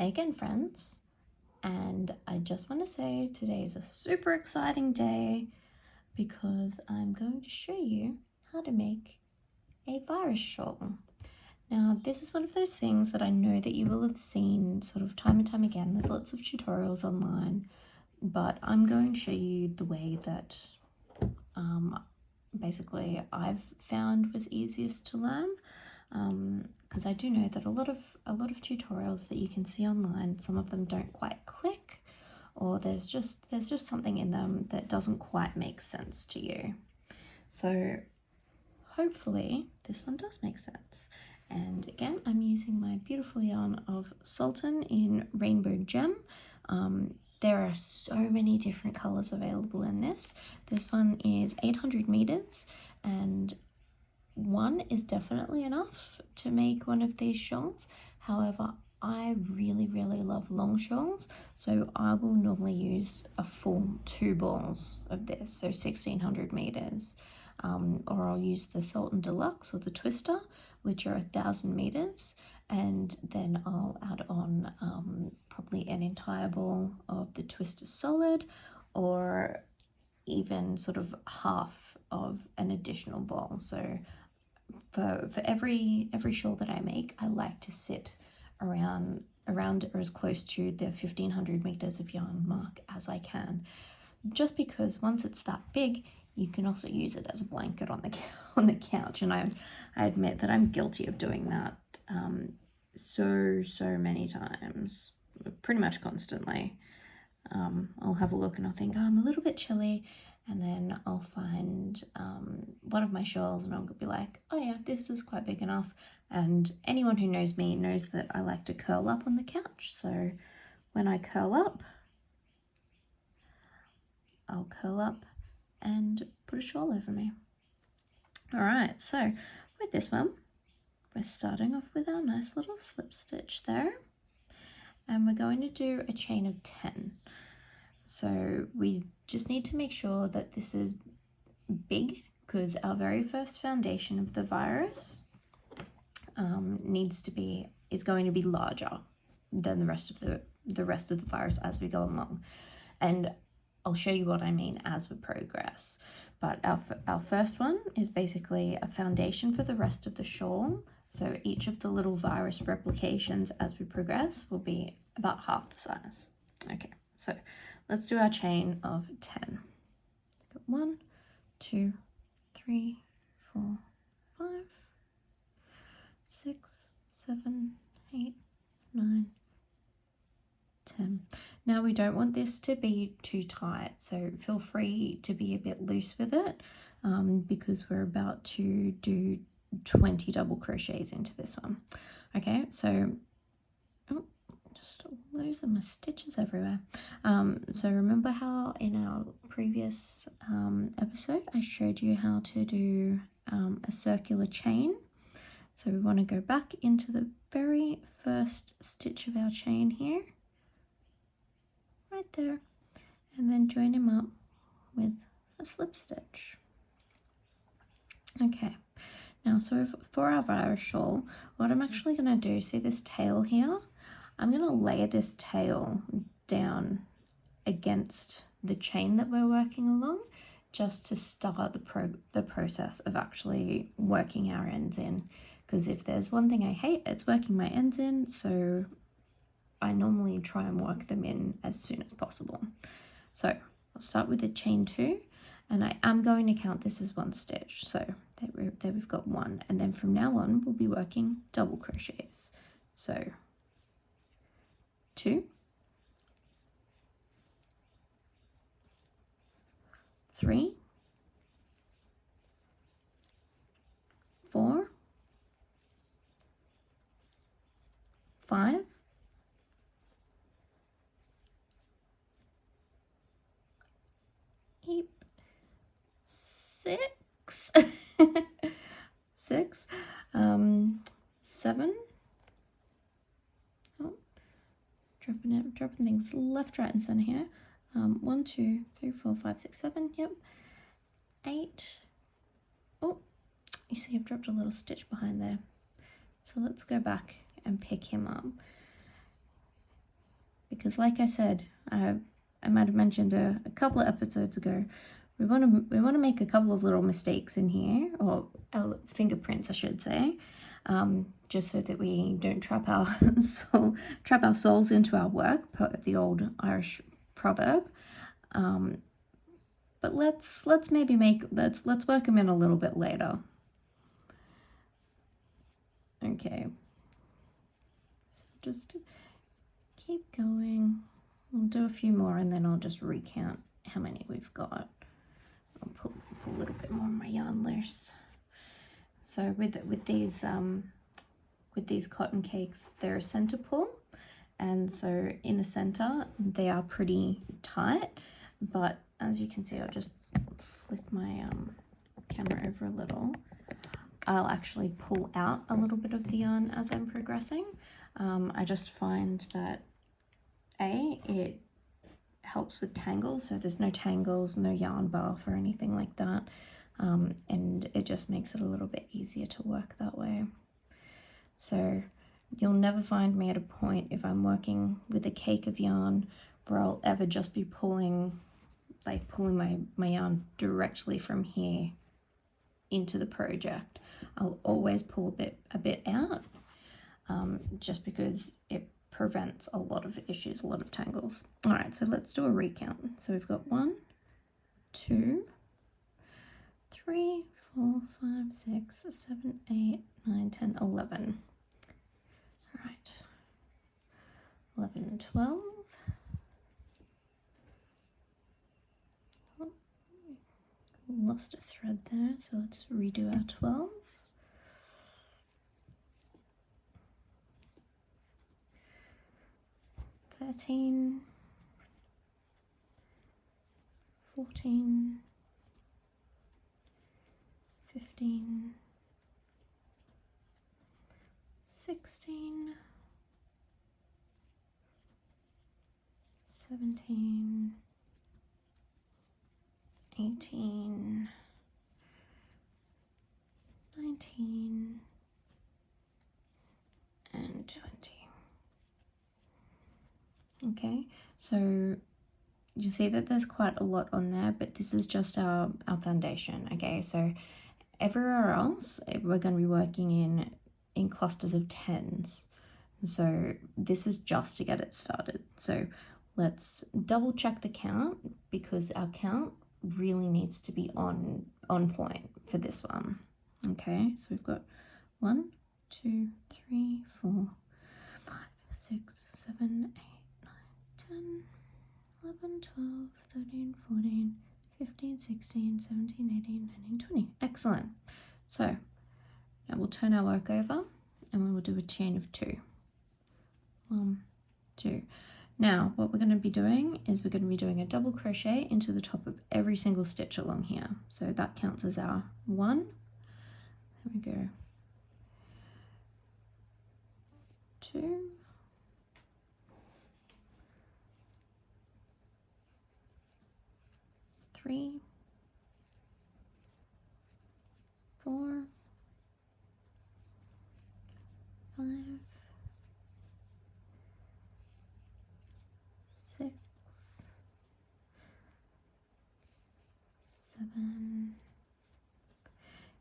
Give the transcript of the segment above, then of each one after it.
Hi again, friends, and I just want to say today is a super exciting day because I'm going to show you how to make a virus shawl. Now, this is one of those things that I know that you will have seen sort of time and time again. There's lots of tutorials online, but I'm going to show you the way that basically I've found was easiest to learn. Because I do know that a lot of tutorials that you can see online, some of them don't quite click, or there's just something in them that doesn't quite make sense to you. So hopefully this one does make sense. And again, I'm using my beautiful yarn of Sultan in Rainbow Gem. There are so many different colors available in this. This one is 800 meters, and one is definitely enough to make one of these shawls. However, I really love long shawls, so I will normally use a full 2 balls of this, so 1600 meters, or I'll use the Sultan Deluxe or the Twister, which are 1000 meters, and then I'll add on probably an entire ball of the Twister Solid, or even sort of half of an additional ball. So for every shawl that I make, I like to sit around or as close to the 1500 meters of yarn mark as I can, just because once it's that big, you can also use it as a blanket on the couch. And I admit that I'm guilty of doing that so many times, pretty much constantly. I'll have a look and I'll think, oh, I'm a little bit chilly, and then I'll find one of my shawls and I'll be like, oh yeah, this is quite big enough. And anyone who knows me knows that I like to curl up on the couch. So when I curl up, I'll curl up and put a shawl over me. All right, so with this one, we're starting off with our nice little slip stitch there. And we're going to do a chain of 10. So we just need to make sure that this is big, because our very first foundation of the virus is going to be larger than the rest of the virus as we go along. And I'll show you what I mean as we progress. But our first one is basically a foundation for the rest of the shawl. So each of the little virus replications as we progress will be about half the size. Okay, so let's do our chain of 10. 1, 2, 3, 4, 5, 6, 7, 8, 9, 10. Now we don't want this to be too tight, so feel free to be a bit loose with it, because we're about to do 20 double crochets into this one. Okay, so just losing my stitches everywhere. So remember how in our previous episode I showed you how to do a circular chain? So we want to go back into the very first stitch of our chain here, right there, and then join them up with a slip stitch. Okay, now so for our virus shawl, what I'm actually going to do, see this tail here? I'm going to layer this tail down against the chain that we're working along, just to start the process of actually working our ends in. Because if there's one thing I hate, it's working my ends in, so I normally try and work them in as soon as possible. So I'll start with the chain 2, and I am going to count this as 1 stitch. So there we've got 1, and then from now on we'll be working double crochets. So 2, 3, 4, 5, 8, 6, 6, 7. Oh, dropping things left, right, and center here. 1, 2, 3, 4, 5, 6, 7. Yep. 8. Oh, you see I've dropped a little stitch behind there. So let's go back and pick him up. because like I said, I might have mentioned a couple of episodes ago, we want to make a couple of little mistakes in here, or fingerprints I should say, just so that we don't trap our souls into our work, per the old Irish proverb. But let's maybe let's work them in a little bit later. Okay, so just keep going. We'll do a few more and then I'll just recount how many we've got. I'll pull a little bit more of my yarn loose. So with these cotton cakes, they're a center pull, and so in the center they are pretty tight, but as you can see, I'll just flip my camera over a little. I'll actually pull out a little bit of the yarn as I'm progressing. I just find that it helps with tangles, so there's no tangles, no yarn bath or anything like that, and it just makes it a little bit easier to work that way. So you'll never find me at a point, if I'm working with a cake of yarn, where I'll ever just be pulling my yarn directly from here into the project. I'll always pull a bit out, just because it prevents a lot of issues, a lot of tangles. All right, so let's do a recount. So we've got 1, 2, 3, 4, 5, 6, 7, 8, 9, 10, 11. All right, 11 and 12. Oh, lost a thread there, so let's redo our 12. 13, 14, 15, 16, 17, 18, 19, and 20. Okay, so you see that there's quite a lot on there, but this is just our foundation. Okay, so everywhere else we're going to be working in clusters of 10s. So this is just to get it started. So let's double check the count, because our count really needs to be on point for this one. Okay, so we've got 1, 2, 3, 4, 5, 6, 7, 8, 10, 11, 12, 13, 14, 15, 16, 17, 18, 19, 20. Excellent. So now we'll turn our work over and we will do a chain of 2. 1, 2. Now what we're going to be doing is we're going to be doing a double crochet into the top of every single stitch along here. So that counts as our 1. There we go. 2. 3, 4, 5, 6, 7.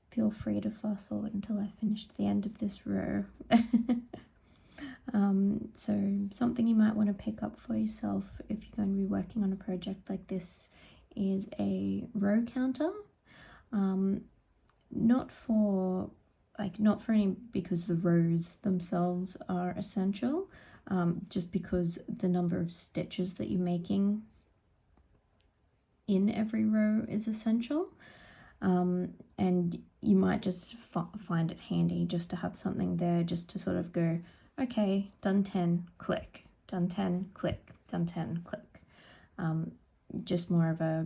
Feel free to fast forward until I finish the end of this row. So something you might want to pick up for yourself if you're going to be working on a project like this is a row counter. Not for any, because the rows themselves are essential, just because the number of stitches that you're making in every row is essential, and you might just find it handy just to have something there, just to sort of go, okay, done 10, click, done 10, click, done 10, click. Just more of a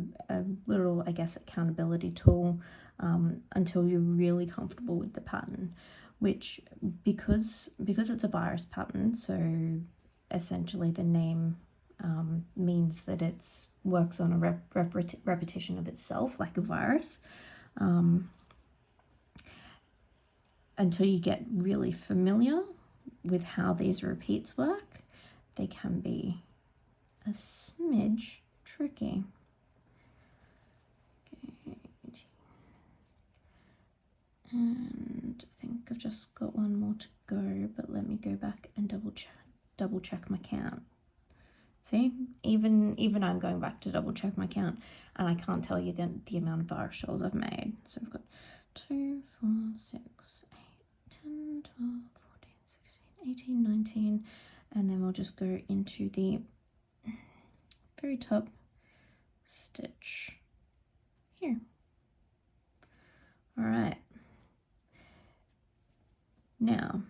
little, I guess, accountability tool, until you're really comfortable with the pattern, which, because it's a virus pattern, so essentially the name means that it's works on a repetition of itself, like a virus. Until you get really familiar with how these repeats work, they can be a smidge tricky. Okay. And I think I've just got one more to go, but let me go back and double check my count. See, even I'm going back to double check my count, and I can't tell you the amount of virus shawls I've made. So I've got 2, 4, 6, 8, 10, 12, 14, 16, 18, 19, and then we'll just go into the very top stitch here. All right. Now,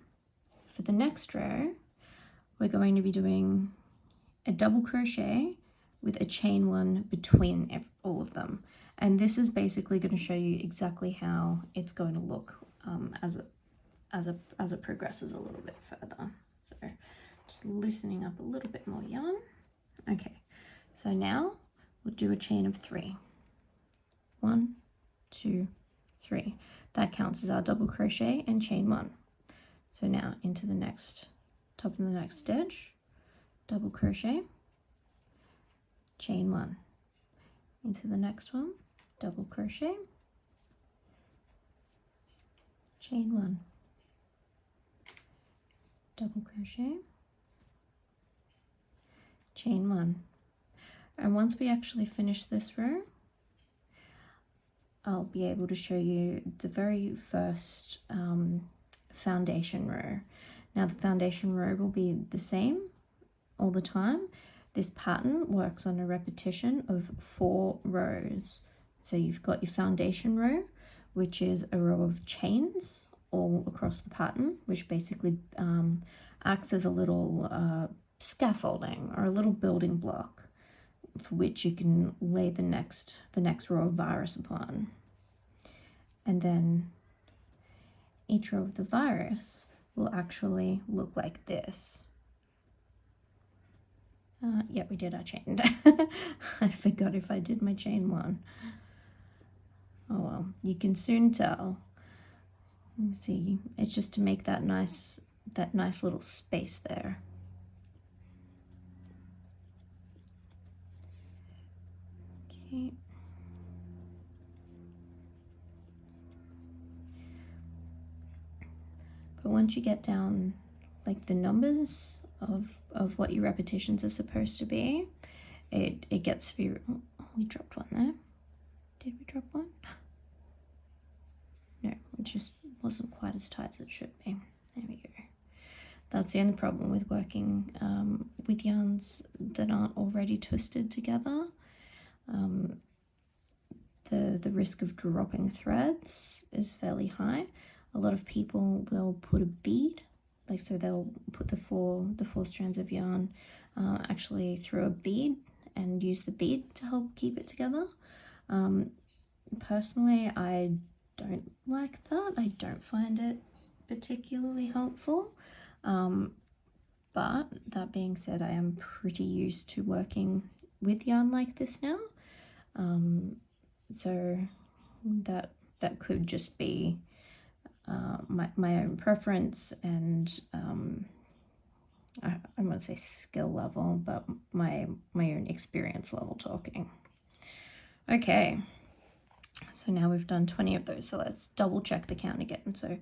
for the next row, we're going to be doing a double crochet with a chain 1 between all of them. And this is basically going to show you exactly how it's going to look as it progresses a little bit further. So just loosening up a little bit more yarn. Okay, so now we'll do a chain of 3. 1, 2, 3. That counts as our double crochet and chain 1. So now into the next, top of the next stitch, double crochet, chain 1. Into the next one, double crochet, chain 1, double crochet, chain 1. And once we actually finish this row, I'll be able to show you the very first foundation row. Now the foundation row will be the same all the time. This pattern works on a repetition of 4 rows. So you've got your foundation row, which is a row of chains all across the pattern, which basically acts as a little scaffolding or a little building block for which you can lay the next row of virus upon. And then each row of the virus will actually look like this. Yeah, we did our chain. I forgot if I did my chain 1. Oh well, you can soon tell. Let me see, it's just to make that nice little space there. Okay. But once you get down like the numbers of what your repetitions are supposed to be, it gets very, oh, we dropped one there. Did we drop one? No, it just wasn't quite as tight as it should be. There we go. That's the only problem with working with yarns that aren't already twisted together. The risk of dropping threads is fairly high. A lot of people will put a bead, like so they'll put the four strands of yarn actually through a bead and use the bead to help keep it together. Personally, I don't like that. I don't find it particularly helpful. But that being said, I am pretty used to working with yarn like this now. So that could just be my own preference and I won't say skill level, but my own experience level talking. Okay, so now we've done 20 of those, so let's double check the count again. So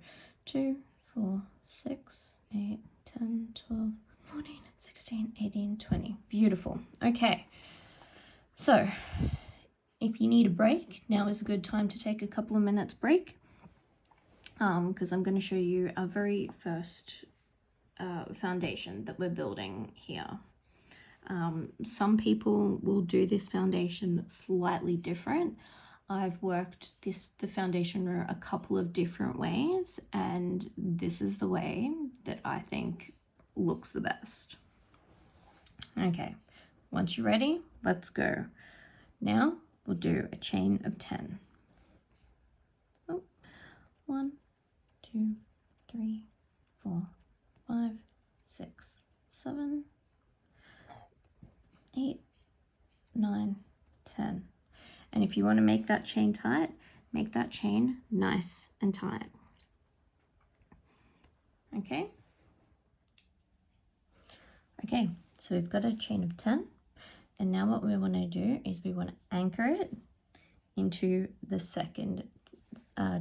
2, 4, 6, 8, 10, 12, 14, 16, 18, 20. Beautiful. Okay, so if you need a break, now is a good time to take a couple of minutes break, because I'm going to show you our very first foundation that we're building here. Some people will do this foundation slightly different. I've worked the foundation row a couple of different ways, and this is the way that I think looks the best. Okay, once you're ready, let's go. Now we'll do a chain of 10. Oh, 1, 2, 3, 4, 5, 6, 7, 8, 9, 10. And if you want to make that chain tight, make that chain nice and tight. Okay? Okay, so we've got a chain of 10. And now what we want to do is we want to anchor it into the second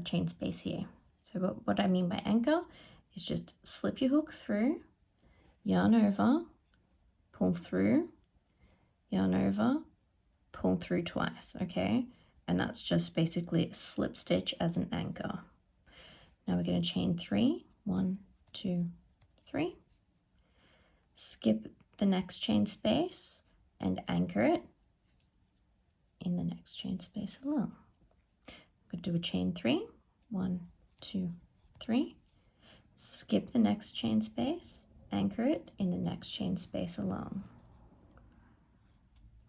chain space here. So what I mean by anchor is just slip your hook through, yarn over, pull through, yarn over, pull through twice, okay? And that's just basically a slip stitch as an anchor. Now we're going to chain 3, 1, 2, 3, skip the next chain space and anchor it in the next chain space along. I'm going to do a chain 3, 1, 2, 3, skip the next chain space, anchor it in the next chain space along,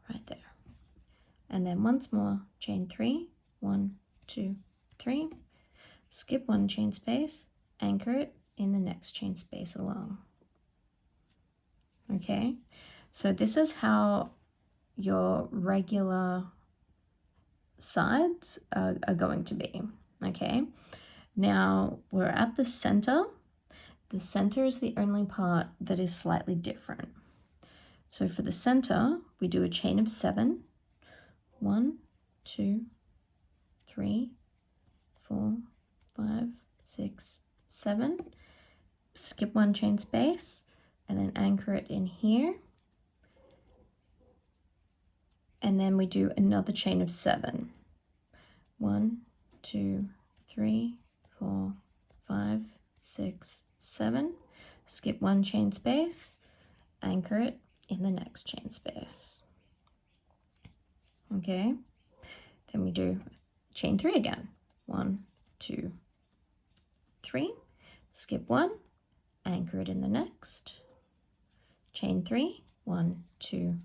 right there. And then once more, chain 3, 1, 2, 3, skip one chain space, anchor it in the next chain space along. Okay, so this is how your regular sides are going to be. Okay, now we're at the center. The center is the only part that is slightly different. So for the center, we do a chain of 7. 1, 2, 3, 4, 5, 6, 7. Skip one chain space and then anchor it in here. And then we do another chain of 7. 1, 2, 3, 4, 5, 6, 7. Skip one chain space, anchor it in the next chain space. Okay, then we do chain 3 again. 1, 2, 3. Skip one, anchor it in the next. Chain 3, 1, 2,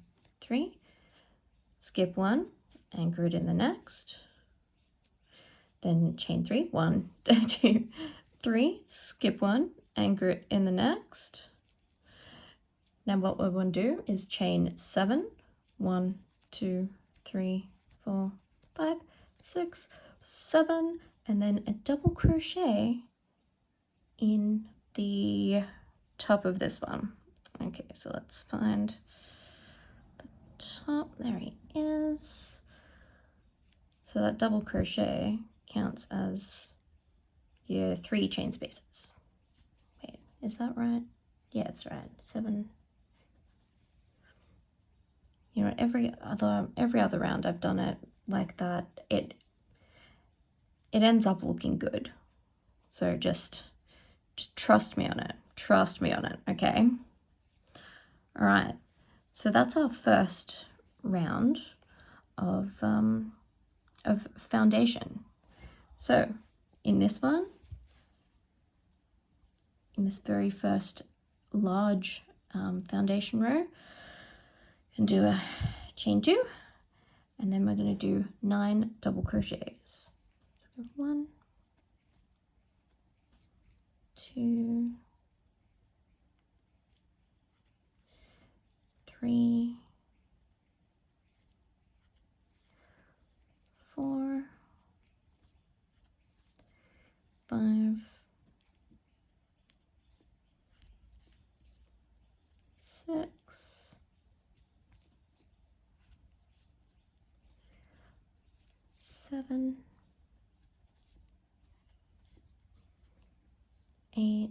3. Skip one, anchor it in the next. Then chain 3, 1, 2, 3. Skip one, anchor it in the next. Now what we want to do is chain 7. 1, 2, 3, 4, 5, 6, 7, and then a double crochet in the top of this one. Okay, so let's find the top. There he is. So that double crochet counts as your 3 chain spaces. Wait, is that right? Yeah, it's right. 7. You know, every other round I've done it like that. It ends up looking good. So just trust me on it. Trust me on it, okay? All right. So that's our first round of foundation. So in this one, in this very first large foundation row, and do a chain 2, and then we're going to do 9 double crochets. 1, 2, 3, 4, 5, 6, 7, 8,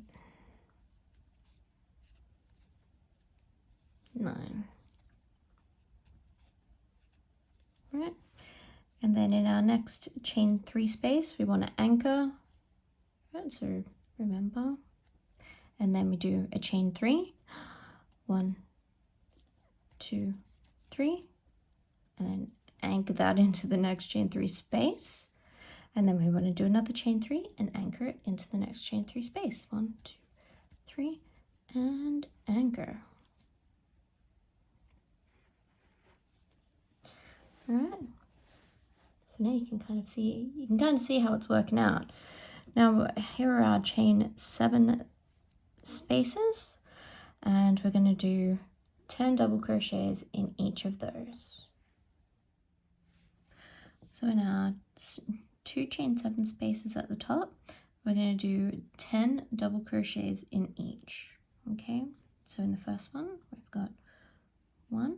9. Right, and then in our next chain 3 space, we want to anchor. Right, so remember, and then we do a chain 3. 1, 2, 3, and then anchor that into the next chain 3 space, and then we want to do another chain 3 and anchor it into the next chain 3 space. 1, 2, 3, and anchor. All right. So now you can kind of see how it's working out. Now here are our chain 7 spaces, and we're going to do 10 double crochets in each of those. So in our 2 chain 7 spaces at the top, we're going to do 10 double crochets in each. Okay, so in the first one, we've got 1,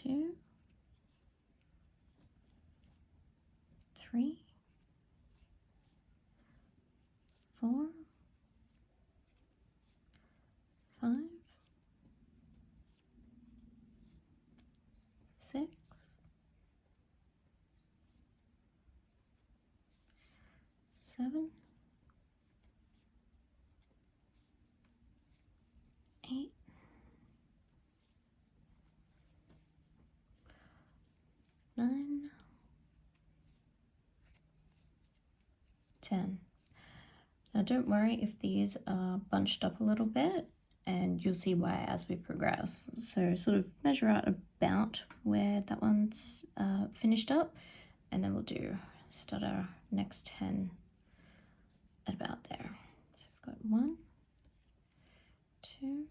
2, 3, 4, 5, 6, 7, 8, 9, 10. Now don't worry if these are bunched up a little bit, and you'll see why as we progress. So sort of measure out about where that one's finished up, and then we'll start our next 10 at about there. So we've got 1, 2,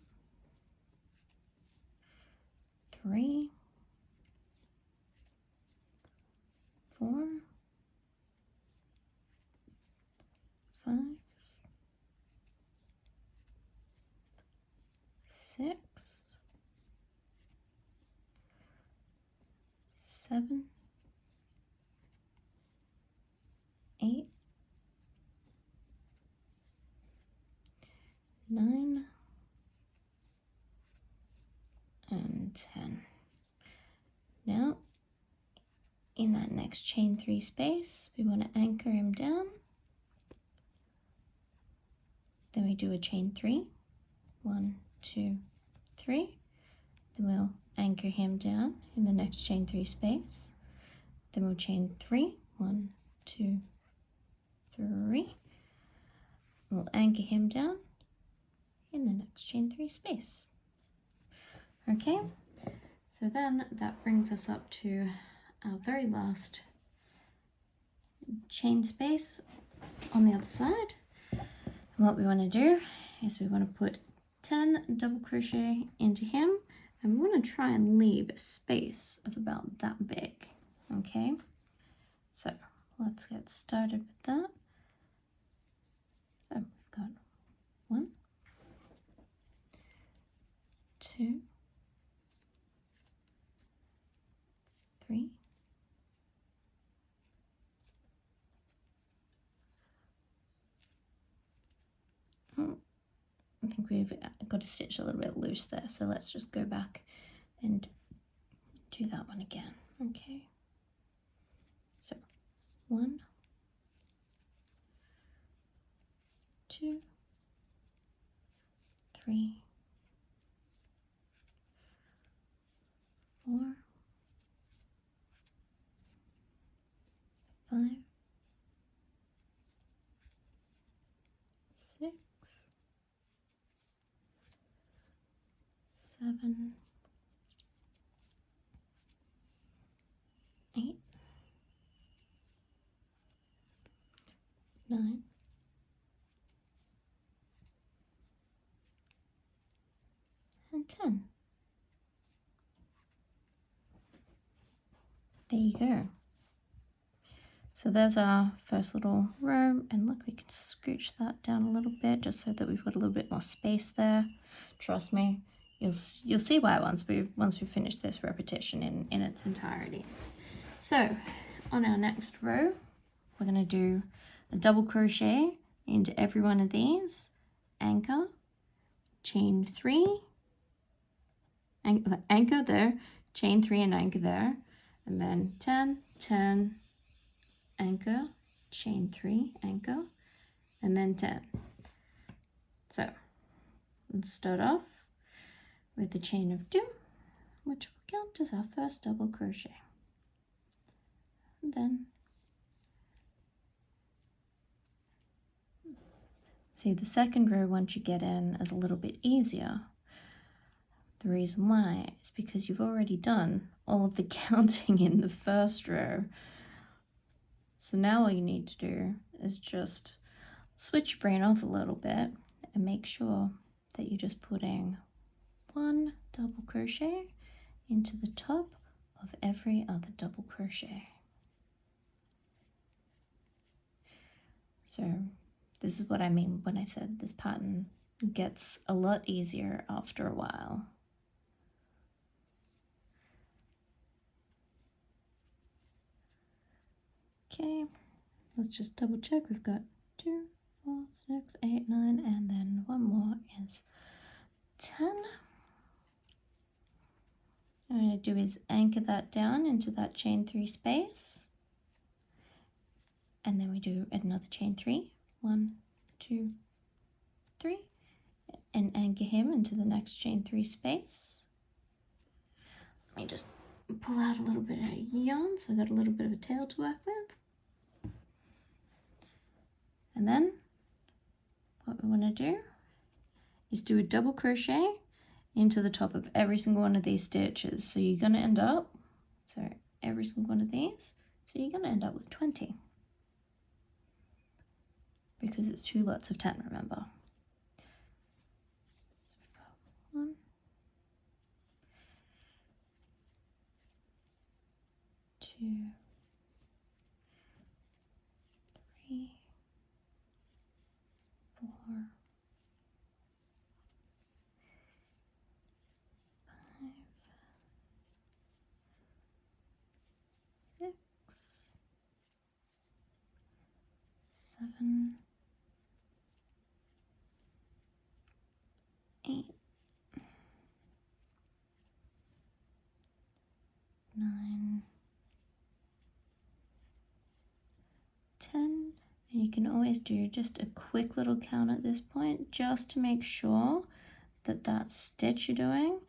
3, 4, 5, 6, 7, 8, 9, and 10. Now, in that next chain 3 space, we want to anchor him down. Then we do a chain 3, 1, 2, 3. Then we'll anchor him down in the next chain 3 space. Then we'll chain 3, 1, 2, 3. We'll anchor him down in the next chain 3 space. Okay, so then that brings us up to our very last chain space on the other side. And what we want to do is we want to put 10 double crochet into him, and we want to try and leave a space of about that big. Okay, so let's get started with that. So we've got 1, 2, 3, 4. I think we've got a stitch a little bit loose there, so let's just go back and do that one again. Okay, so 1, 2, 3, 4, 5, 6, 7, 8, 9, and 10. There you go. So there's our first little row, and look, we can scooch that down a little bit just so that we've got a little bit more space there. Trust me, you'll see why once we finish this repetition in its entirety. So on our next row, we're going to do a double crochet into every one of these, anchor, chain 3, anchor there, chain 3 and anchor there, and then 10, 10, anchor, chain 3, anchor, and then 10. So let's start off with the chain of 2, which will count as our first double crochet. And then see, the second row once you get in is a little bit easier. The reason why is because you've already done all of the counting in the first row. So now all you need to do is just switch your brain off a little bit and make sure that you're just putting 1 double crochet into the top of every other double crochet. So this is what I mean when I said this pattern gets a lot easier after a while. Okay, let's just double check. We've got 2, 4, 6, 8, 9, and then one more is 10. What I'm going to do is anchor that down into that chain 3 space, and then we do another chain 3. 1, 2, 3, and anchor him into the next chain 3 space. Let me just pull out a little bit of yarn so I've got a little bit of a tail to work with. And then what we want to do is do a double crochet into the top of every single one of these stitches. So you're going to end up, every single one of these, so you're going to end up with 20. Because it's 2 lots of 10, remember. So we've got 1, 2, 3, 4, 5, 6, 7, 8, 9, 10, and you can always do just a quick little count at this point just to make sure that that stitch you're doing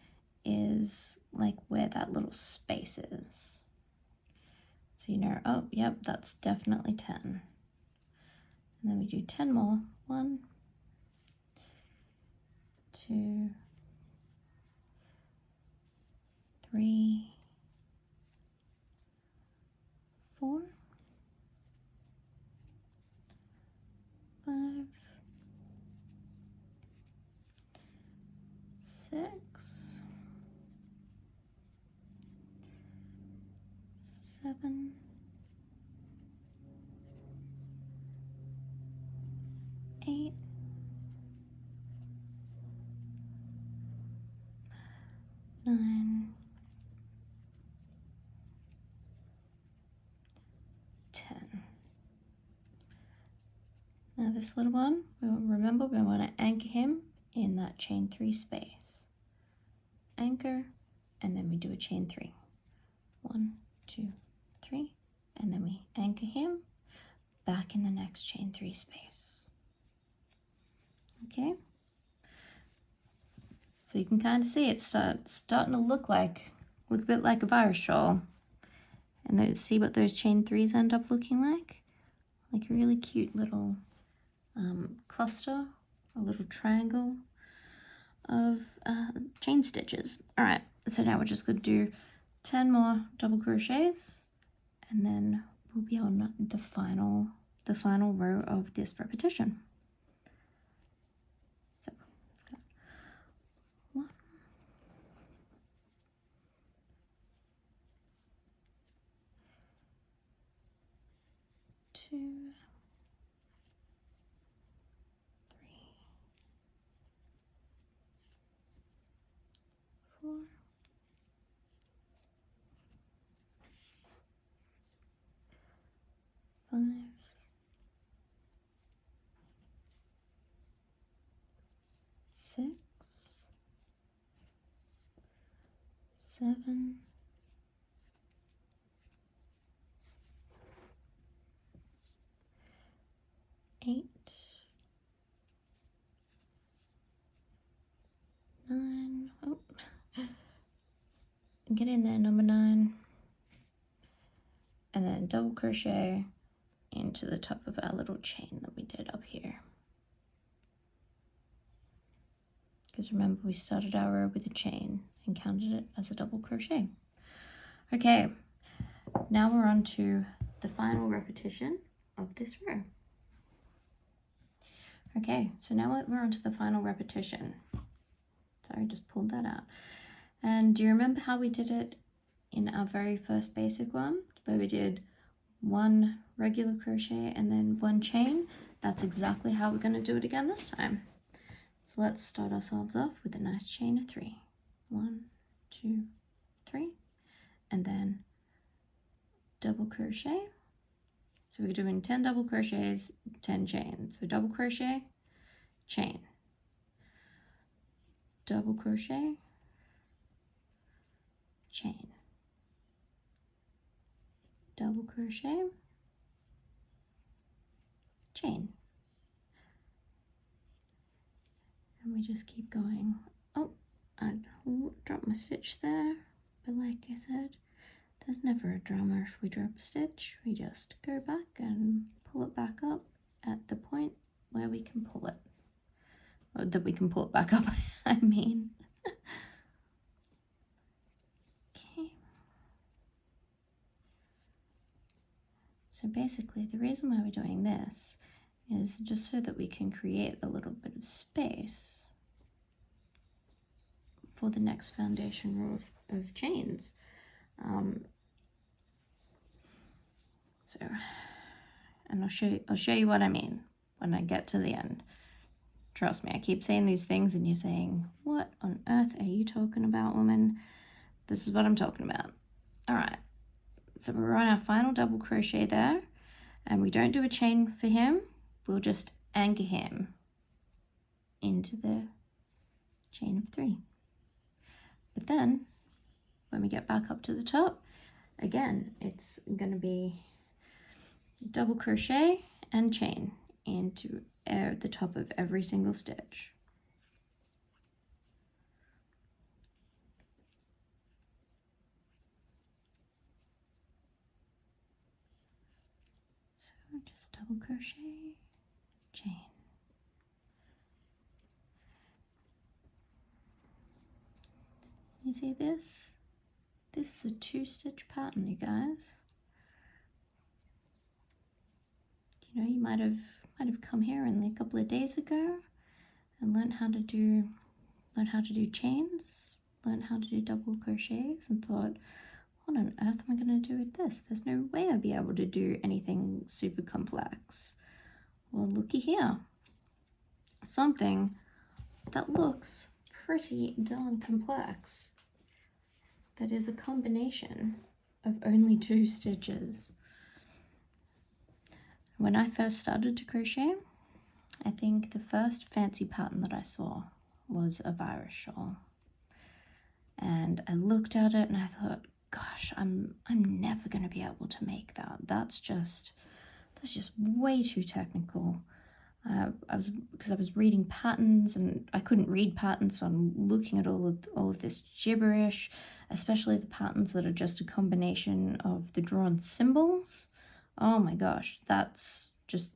is like where that little space is. So you know, oh, yep, that's definitely 10. And then we do 10 more. 1, 2, 3, 4, 5, 6, 7, 8, 9, 10. Now this little one, remember we want to anchor him in that chain 3 space. Anchor, and then we do a chain 3. 1, 2, 3, and then we anchor him back in the next chain 3 space. Okay? So you can kind of see it's starting to look a bit like a virus shawl. And then see what those chain 3s end up looking like? Like a really cute little cluster, a little triangle of chain stitches. All right, so now we're just going to do 10 more double crochets, and then we'll be on the final row of this repetition. So 1, 2, 4, 5, 6, 7, 8, 9. Oh, get in there, number 9. And then double crochet into the top of our little chain that we did up here. Because remember, we started our row with a chain and counted it as a double crochet. Okay, now we're on to the final repetition of this row. Okay, so now we're on to the final repetition. Sorry, just pulled that out. And do you remember how we did it in our very first basic one, where we did 1 regular crochet and then 1 chain? That's exactly how we're going to do it again this time. So let's start ourselves off with a nice chain of 3. 1, 2, 3, and then double crochet So we're doing 10 double crochets, 10 chains. So double crochet, chain, double crochet, chain, double crochet, chain. And we just keep going. Oh, I dropped my stitch there, but like I said, there's never a drama if we drop a stitch. We just go back and pull it back up at the point where we can pull it. Or that we can pull it back up, I mean. Okay. So basically the reason why we're doing this is just so that we can create a little bit of space for the next foundation row of chains. And I'll show you what I mean when I get to the end. Trust me, I keep saying these things and you're saying, what on earth are you talking about, woman? This is what I'm talking about. All right, so we're on our final double crochet there, and we don't do a chain for him. We'll just anchor him into the chain of 3. But then when we get back up to the top, again, it's going to be double crochet and chain into the top of every single stitch. So just double crochet, chain. You see this? This is a 2-stitch pattern, you guys. You know, you might have come here only a couple of days ago and learned how to do chains, learned how to do double crochets, and thought, what on earth am I going to do with this? There's no way I'll be able to do anything super complex. Well, looky here. Something that looks pretty darn complex. That is a combination of only 2 stitches. When I first started to crochet, I think the first fancy pattern that I saw was a Virus Shawl. And I looked at it and I thought, gosh, I'm never going to be able to make that. That's just way too technical. Because I was reading patterns and I couldn't read patterns, so I'm looking at all of this gibberish, especially the patterns that are just a combination of the drawn symbols. Oh my gosh, that's just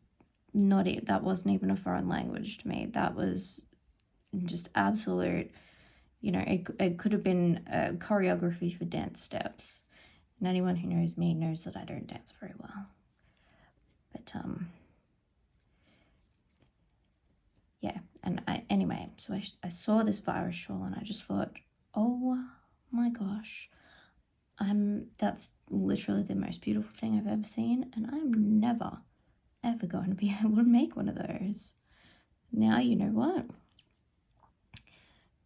not it. That wasn't even a foreign language to me. That was just absolute, you know, it could have been a choreography for dance steps. And anyone who knows me knows that I don't dance very well. But yeah, and anyway, so I saw this Virus Shawl and I just thought, oh my gosh, that's literally the most beautiful thing I've ever seen, and I'm never ever going to be able to make one of those. Now, you know what?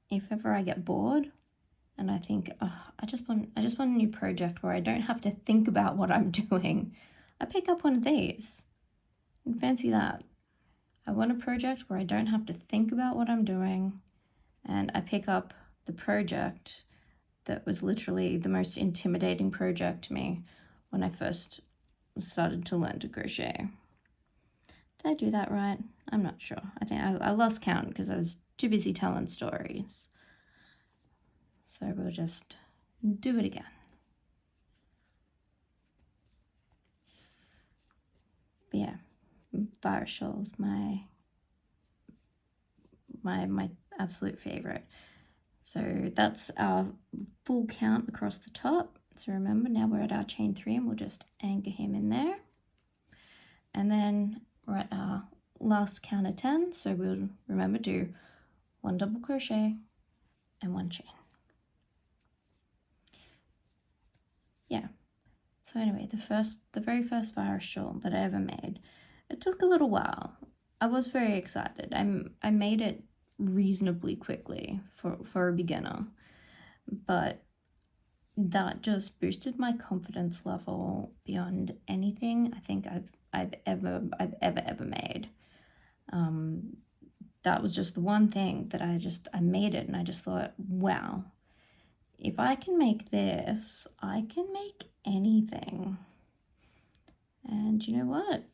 If ever I get bored and I think, oh, I just want a new project where I don't have to think about what I'm doing, I pick up one of these and fancy that. I want a project where I don't have to think about what I'm doing, and I pick up the project that was literally the most intimidating project to me when I first started to learn to crochet. Did I do that right? I'm not sure. I think I lost count because I was too busy telling stories. So we'll just do it again. But yeah, Virus Shawl's my absolute favorite. So that's our full count across the top. So remember, now we're at our chain 3 and we'll just anchor him in there. And then we're at our last count of 10. So we'll remember do 1 double crochet and 1 chain. Yeah. So anyway, the very first Virus Shawl that I ever made, it took a little while. I was very excited. I made it reasonably quickly for a beginner, but that just boosted my confidence level beyond anything I think I've ever made. That was just the one thing that I made it, and I just thought, wow, if I can make this, I can make anything. And you know what?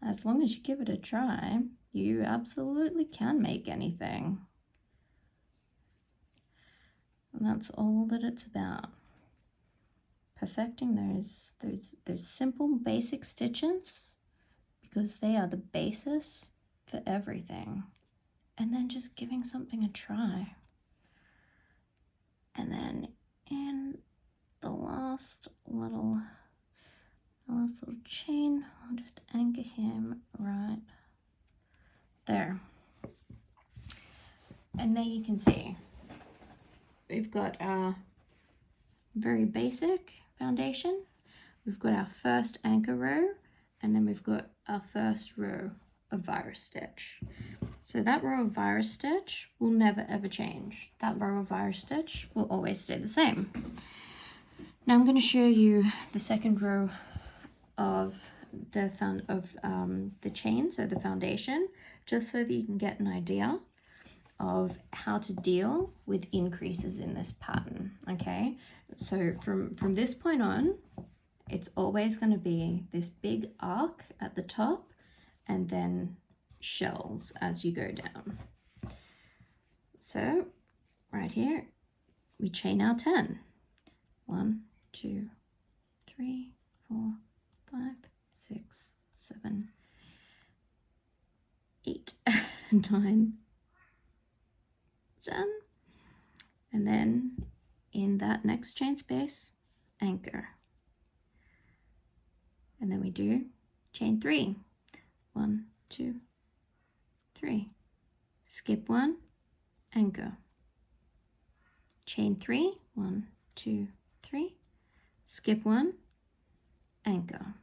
As long as you give it a try, you absolutely can make anything. And that's all that it's about. Perfecting those simple basic stitches, because they are the basis for everything. And then just giving something a try. And then in the last little chain, I'll just anchor him right there. And there you can see we've got our very basic foundation. We've got our first anchor row, and then we've got our first row of virus stitch. So that row of virus stitch will never ever change. That row of virus stitch will always stay the same. Now I'm going to show you the second row of the chain, so the foundation, just so that you can get an idea of how to deal with increases in this pattern. Okay, so from this point on, it's always going to be this big arc at the top, and then shells as you go down. So right here, we chain our 10. 1, 2, 3, 4, 5, 6, 7, 8, 9, 10. And then in that next chain space, anchor. And then we do chain 3. 1, 2, 3. Skip 1, anchor. Chain 3, 1, 2, 3. Skip 1, anchor.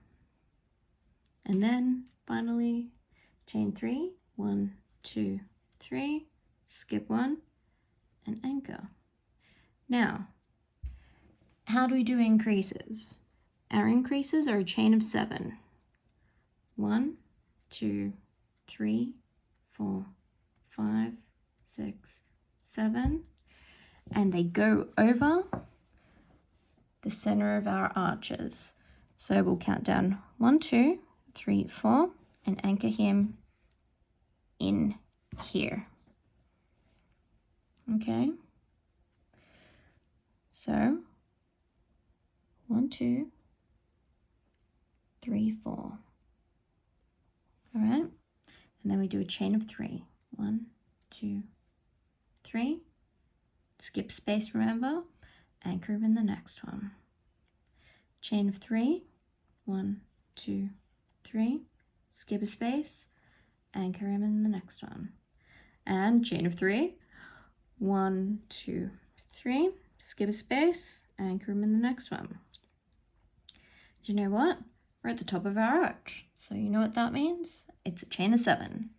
And then finally chain 3, 1, 2, 3. Skip 1 and anchor. Now, how do we do increases? Our increases are a chain of 7. 1, 2, 3, 4, 5, 6, 7, and they go over the center of our arches. So we'll count down 1, 2, 3, 4, and anchor him in here. Okay, so 1, 2, 3, 4. All right, and then we do a chain of 3. 1, 2, 3. Skip space, remember, anchor in the next one. Chain of 3. 1, 2, 3. Skip a space, anchor him in the next one. And chain of 3. 1, 2, 3. Skip a space, anchor him in the next one. Do you know what? We're at the top of our arch. So you know what that means? It's a chain of 7.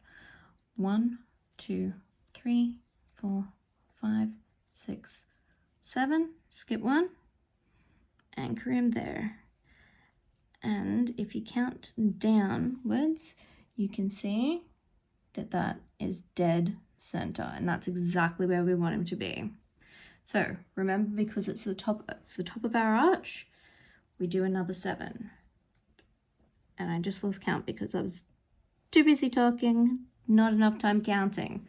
1, 2, 3, 4, 5, 6, 7. Skip 1, anchor him there. And if you count downwards, you can see that that is dead center, and that's exactly where we want him to be. So remember, because it's the top of our arch, we do another 7. And I just lost count because I was too busy talking, not enough time counting.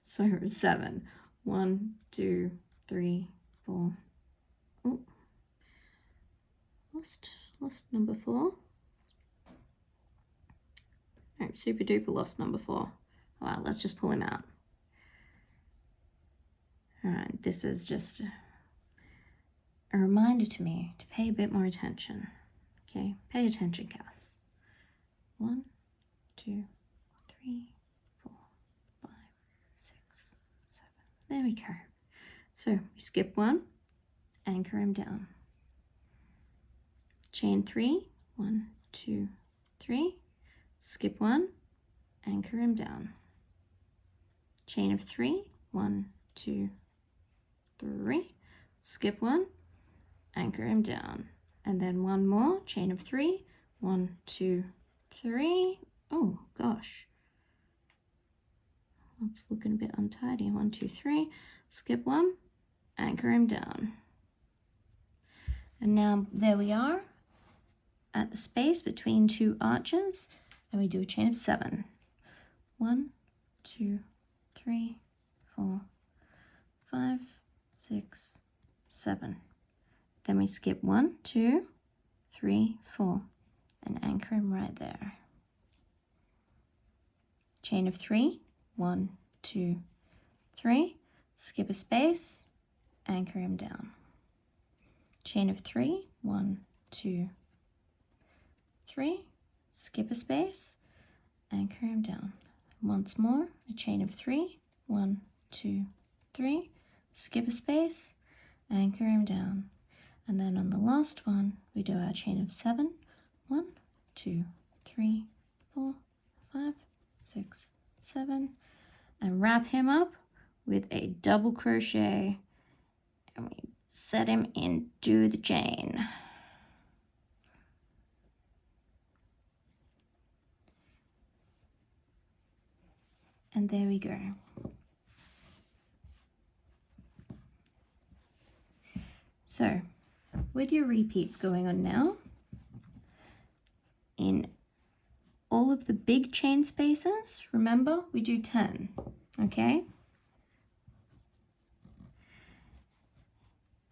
So 7. 1, 2, 3, 4. Oh, lost number 4. No, super duper lost number 4. Wow, let's just pull him out. All right, this is just a reminder to me to pay a bit more attention. Okay, pay attention, Cass. 1, 2, 3, 4, 5, 6, 7. There we go. So we skip 1, anchor him down. Chain 3, 1, 2, 3. Skip 1, anchor him down. Chain of 3, 1, 2, 3. skip 1, anchor him down, and then 1 more, chain of 3, 1, 2, 3. Oh gosh, that's looking a bit untidy. 1, 2, 3, skip 1, anchor him down, and now there we are at the space between 2 arches, and we do a chain of 7. 1, 2, 3, 4, 5, 6, 7. Then we skip 1, 2, 3, 4, and anchor him right there. Chain of 3, 1, 2, 3, skip a space, anchor him down. Chain of 3, 1, 2, 3, skip a space, anchor him down. Once more, a chain of 3, 1, 2, 3, skip a space, anchor him down. And then on the last one, we do our chain of 7, 1, 2, 3, 4, 5, 6, 7, and wrap him up with a double crochet, and we set him into the chain. And there we go. So, with your repeats going on now, in all of the big chain spaces, remember, we do 10, okay?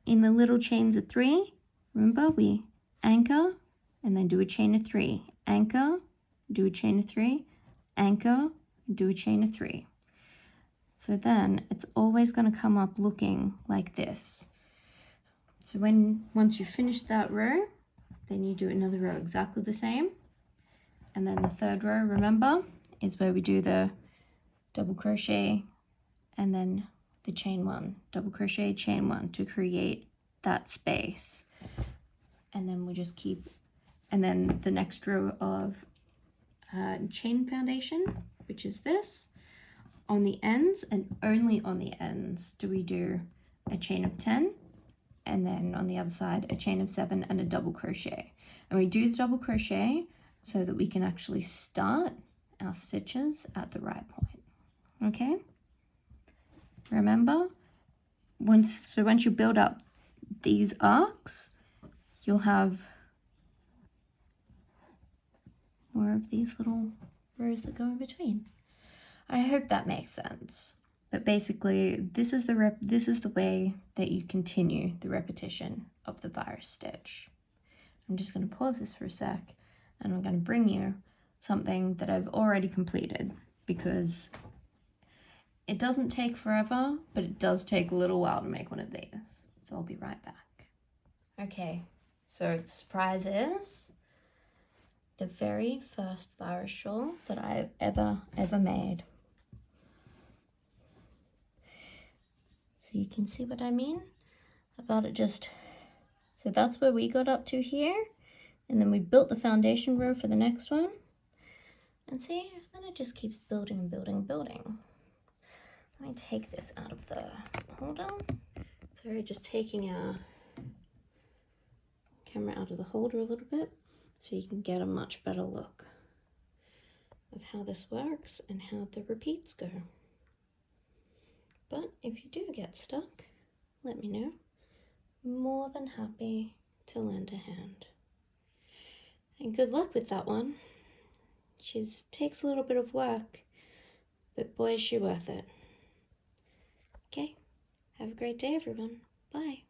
In the little chains of 3, remember, we anchor and then do a chain of 3, anchor, do a chain of 3, anchor, do a chain of 3. So then it's always going to come up looking like this. So once you finish that row, then you do another row exactly the same. And then the third row, remember, is where we do the double crochet and then the chain 1, double crochet, chain 1 to create that space. And then we just keep, and then the next row of chain foundation, which is this, on the ends and only on the ends do we do a chain of 10, and then on the other side a chain of 7 and a double crochet. And we do the double crochet so that we can actually start our stitches at the right point. Okay, remember, once you build up these arcs, you'll have more of these little rows that go in between. I hope that makes sense. But basically, this is the way that you continue the repetition of the virus stitch. I'm just going to pause this for a sec, and I'm going to bring you something that I've already completed, because it doesn't take forever, but it does take a little while to make one of these. So I'll be right back. Okay, so the surprise is the very first virus shawl that I've ever made. So you can see what I mean about it just, so that's where we got up to here. And then we built the foundation row for the next one. And see, then it just keeps building and building and building. Let me take this out of the holder. So we're just taking our camera out of the holder a little bit so you can get a much better look of how this works and how the repeats go. But if you do get stuck, let me know. More than happy to lend a hand. And good luck with that one. She takes a little bit of work, but boy is she worth it. Okay, have a great day everyone. Bye.